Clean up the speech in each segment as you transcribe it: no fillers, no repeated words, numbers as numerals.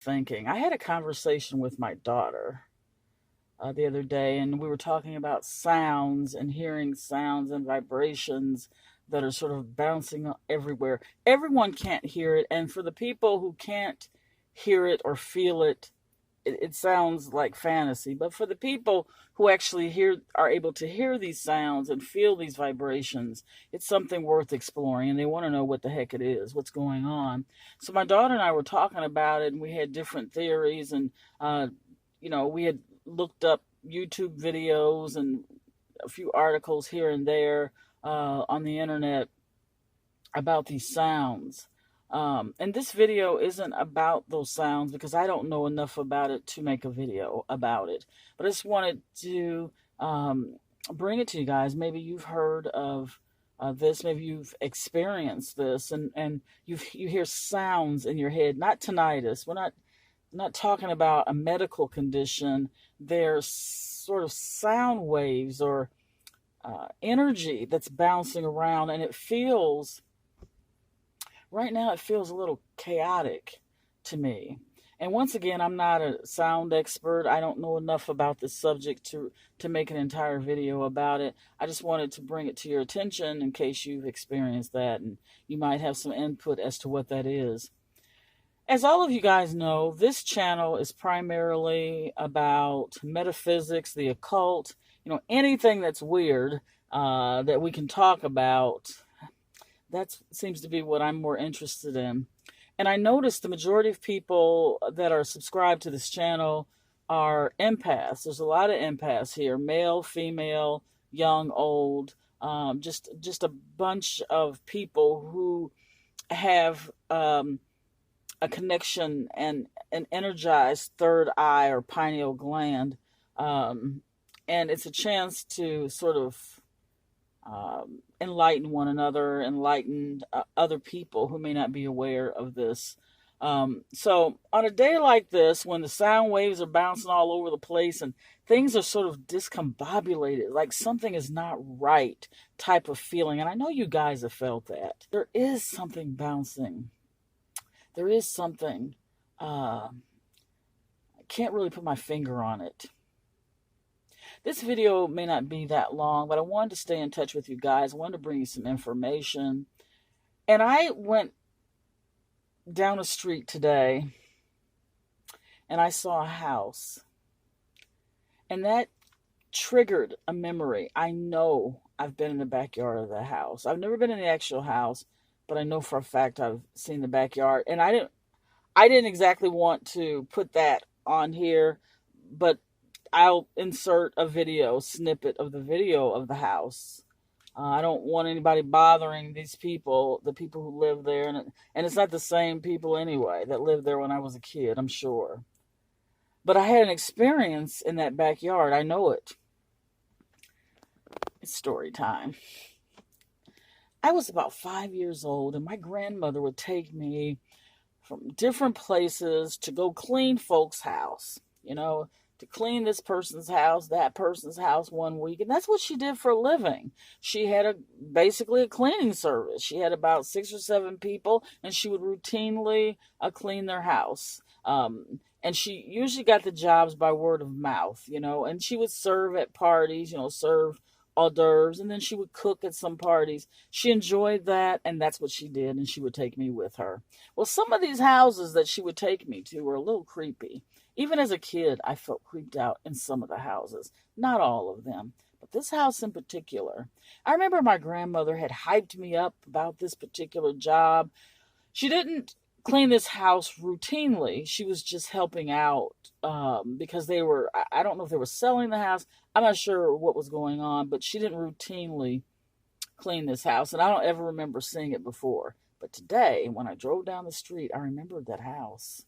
thinking. I had a conversation with my daughter the other day, and we were talking about sounds and hearing sounds and vibrations that are sort of bouncing everywhere. Everyone can't hear it, and for the people who can't hear it or feel it, it sounds like fantasy. But for the people who actually are able to hear these sounds and feel these vibrations, it's something worth exploring, and they want to know what the heck it is, what's going on. So my daughter and I were talking about it, and we had different theories, and we had looked up YouTube videos and a few articles here and there on the internet about these sounds. And this video isn't about those sounds because I don't know enough about it to make a video about it. But I just wanted to bring it to you guys. Maybe you've heard of this, maybe you've experienced this, and you hear sounds in your head, not tinnitus. We're not talking about a medical condition. There's sort of sound waves or energy that's bouncing around, and right now it feels a little chaotic to me. And once again, I'm not a sound expert. I don't know enough about this subject to make an entire video about it. I just wanted to bring it to your attention in case you've experienced that and you might have some input as to what that is. As all of you guys know, this channel is primarily about metaphysics, the occult, anything that's weird that we can talk about. That seems to be what I'm more interested in. And I noticed the majority of people that are subscribed to this channel are empaths. There's a lot of empaths here, male, female, young, old, just a bunch of people who have a connection and an energized third eye or pineal gland. And it's a chance to sort of enlighten one another, enlighten other people who may not be aware of this. So on a day like this, when the sound waves are bouncing all over the place and things are sort of discombobulated, like something is not right type of feeling, and I know you guys have felt that. There is something bouncing. There is something. I can't really put my finger on it. This video may not be that long, but I wanted to stay in touch with you guys. I wanted to bring you some information. And I went down a street today, and I saw a house. And that triggered a memory. I know I've been in the backyard of the house. I've never been in the actual house, but I know for a fact I've seen the backyard. And I didn't exactly want to put that on here, but I'll insert a snippet of the video of the house. I don't want anybody bothering these people, the people who live there. And it's not the same people anyway that lived there when I was a kid, I'm sure. But I had an experience in that backyard. I know it. It's story time. I was about 5 years old, and my grandmother would take me from different places to go clean folks' house, to clean this person's house, that person's house one week. And that's what she did for a living. She had basically a cleaning service. She had about 6 or 7 people, and she would routinely clean their house. And she usually got the jobs by word of mouth, and she would serve at parties, serve hors d'oeuvres, and then she would cook at some parties. She enjoyed that, and that's what she did, and she would take me with her. Well, some of these houses that she would take me to were a little creepy. Even as a kid, I felt creeped out in some of the houses. Not all of them, but this house in particular. I remember my grandmother had hyped me up about this particular job. She didn't clean this house routinely. She was just helping out because I don't know if they were selling the house. I'm not sure what was going on, but she didn't routinely clean this house, and I don't ever remember seeing it before. But today, when I drove down the street, I remembered that house.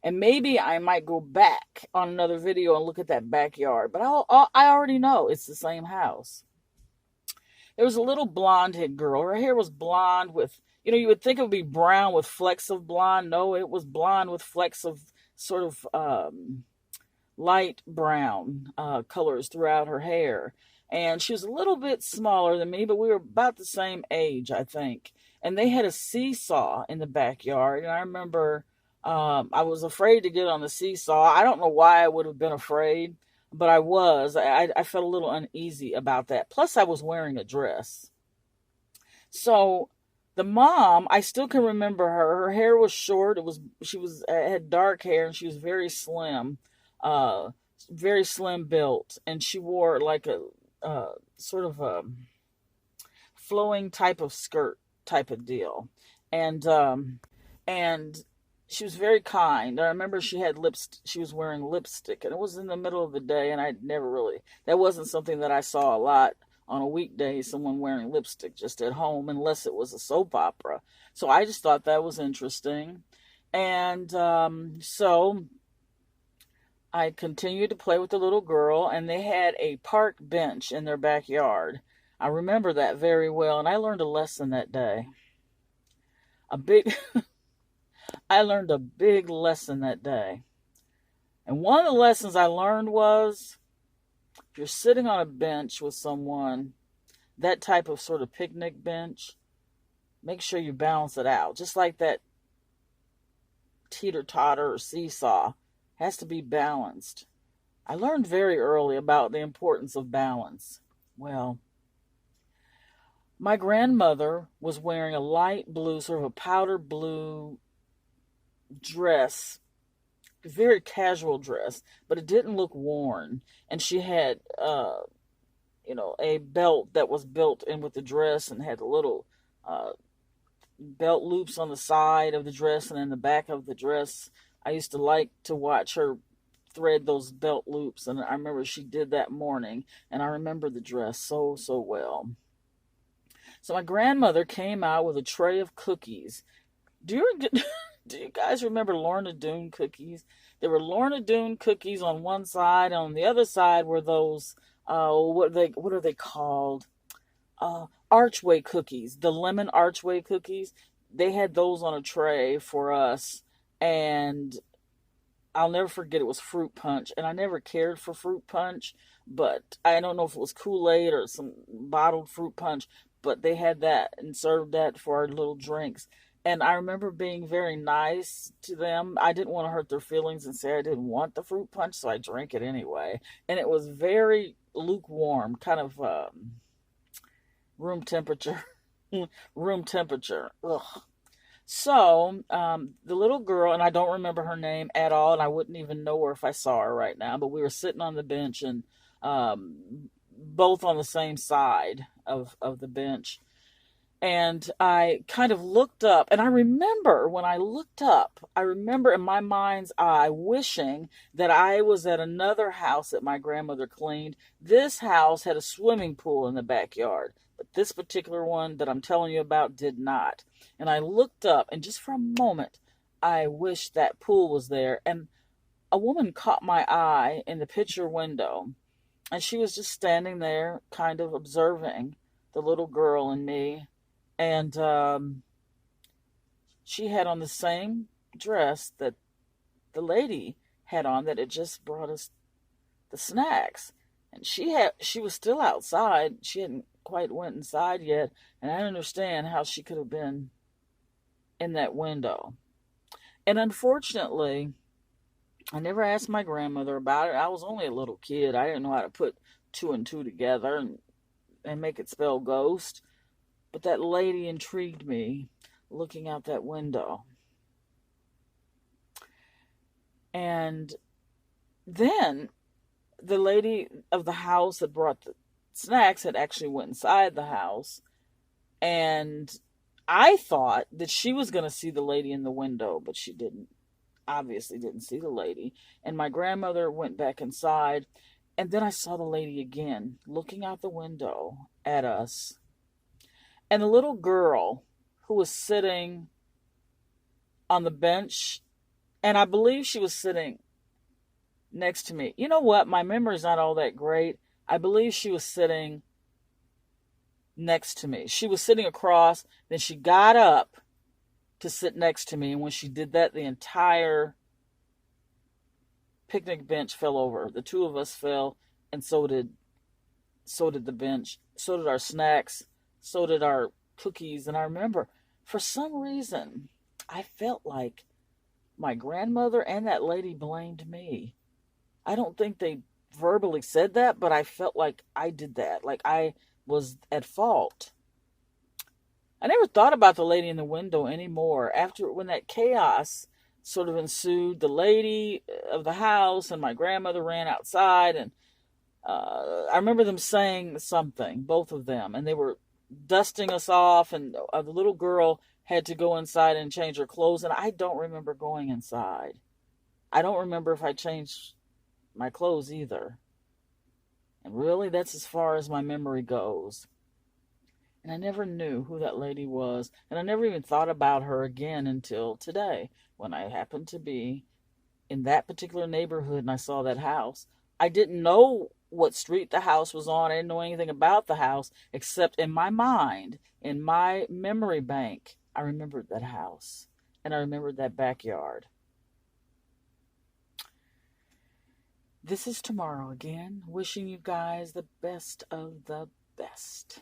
And maybe I might go back on another video and look at that backyard. But I already know it's the same house. There was a little blonde-haired girl. Her hair was blonde with, you would think it would be brown with flecks of blonde. No, it was blonde with flecks of sort of light brown colors throughout her hair. And she was a little bit smaller than me, but we were about the same age, I think. And they had a seesaw in the backyard. And I remember I was afraid to get on the seesaw. I don't know why I would have been afraid, but I was. I felt a little uneasy about that. Plus, I was wearing a dress. So the mom, I still can remember her. Her hair was short. She was had dark hair, and she was uh, very slim built, and she wore like a sort of a flowing type of skirt type of deal, and and she was very kind. I remember she was wearing lipstick, and it was in the middle of the day, and I never really that wasn't something that I saw a lot on a weekday. Someone wearing lipstick just at home, unless it was a soap opera. So I just thought that was interesting, and so I continued to play with the little girl, and they had a park bench in their backyard. I remember that very well, and I learned a lesson that day. A big I learned a big lesson that day. And one of the lessons I learned was if you're sitting on a bench with someone, that type of sort of picnic bench, make sure you balance it out. Just like that teeter-totter or seesaw has to be balanced. I learned very early about the importance of balance. Well, my grandmother was wearing a light blue, sort of a powder blue dress, very casual dress, but it didn't look worn. And she had, a belt that was built in with the dress and had little uh, belt loops on the side of the dress and in the back of the dress. I used to like to watch her thread those belt loops, and I remember she did that morning, and I remember the dress so, so well. So my grandmother came out with a tray of cookies. Do you do you guys remember Lorna Doone cookies? There were Lorna Doone cookies on one side, and on the other side were those what are they called? Archway cookies, the lemon archway cookies. They had those on a tray for us, and I'll never forget it was fruit punch, and I never cared for fruit punch, but I don't know if it was Kool-Aid or some bottled fruit punch, but they had that and served that for our little drinks. And I remember being very nice to them. I didn't want to hurt their feelings and say I didn't want the fruit punch, so I drank it anyway. And it was very lukewarm, kind of room temperature. Room temperature. Ugh. So, the little girl, and I don't remember her name at all, and I wouldn't even know her if I saw her right now, but we were sitting on the bench and both on the same side of the bench. And I kind of looked up, and I remember when I looked up, I remember in my mind's eye wishing that I was at another house that my grandmother cleaned. This house had a swimming pool in the backyard, but this particular one that I'm telling you about did not. And I looked up, and just for a moment, I wished that pool was there. And a woman caught my eye in the picture window, and she was just standing there, kind of observing the little girl and me. And she had on the same dress that the lady had on that had just brought us the snacks. And she was still outside. She hadn't quite went inside yet, and I don't understand how she could have been in that window. And unfortunately, I never asked my grandmother about it. I was only a little kid. I didn't know how to put two and two together and make it spell ghost. But that lady intrigued me looking out that window. And then the lady of the house that brought the snacks had actually went inside the house, and I thought that she was going to see the lady in the window, but she didn't. Obviously didn't see the lady. And my grandmother went back inside, and then I saw the lady again looking out the window at us. And the little girl who was sitting on the bench, and I believe she was sitting next to me. You know what? My memory's not all that great. I believe she was sitting next to me. She was sitting across, then she got up to sit next to me, and when she did that, the entire picnic bench fell over. The two of us fell, and so did the bench. So did our snacks. So did our cookies. And I remember, for some reason, I felt like my grandmother and that lady blamed me. I don't think they verbally said that, but I felt like I did that. Like I was at fault. I never thought about the lady in the window anymore. After when that chaos sort of ensued, the lady of the house and my grandmother ran outside, and I remember them saying something, both of them, and they were dusting us off, and the little girl had to go inside and change her clothes, and I don't remember going inside. I don't remember if I changed my clothes either. And really, that's as far as my memory goes. And I never knew who that lady was, and I never even thought about her again until today, when I happened to be in that particular neighborhood and I saw that house. I didn't know what street the house was on. I didn't know anything about the house, except in my mind, in my memory bank, I remembered that house, and I remembered that backyard. This is Tomorrow again, wishing you guys the best of the best.